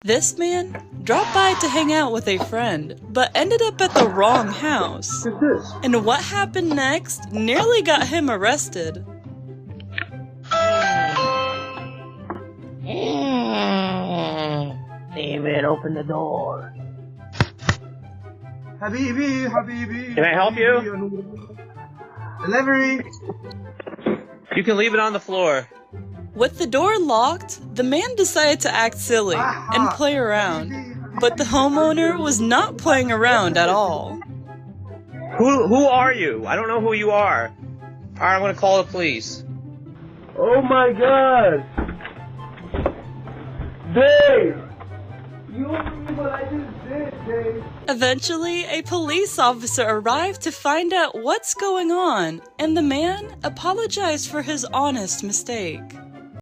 This man dropped by to hang out with a friend, but ended up at the wrong house. Who's this? And what happened next nearly got him arrested. David, open the door. Habibi, Habibi. Can I help you? Delivery. You can leave it on the floor. With the door locked, the man decided to act silly and play around. But the homeowner was not playing around at all. Who are you? I don't know who you are. Alright, I'm gonna call the police. Oh my God. Dave. You don't believe what I just did, Dave. Eventually, a police officer arrived to find out what's going on, and the man apologized for his honest mistake.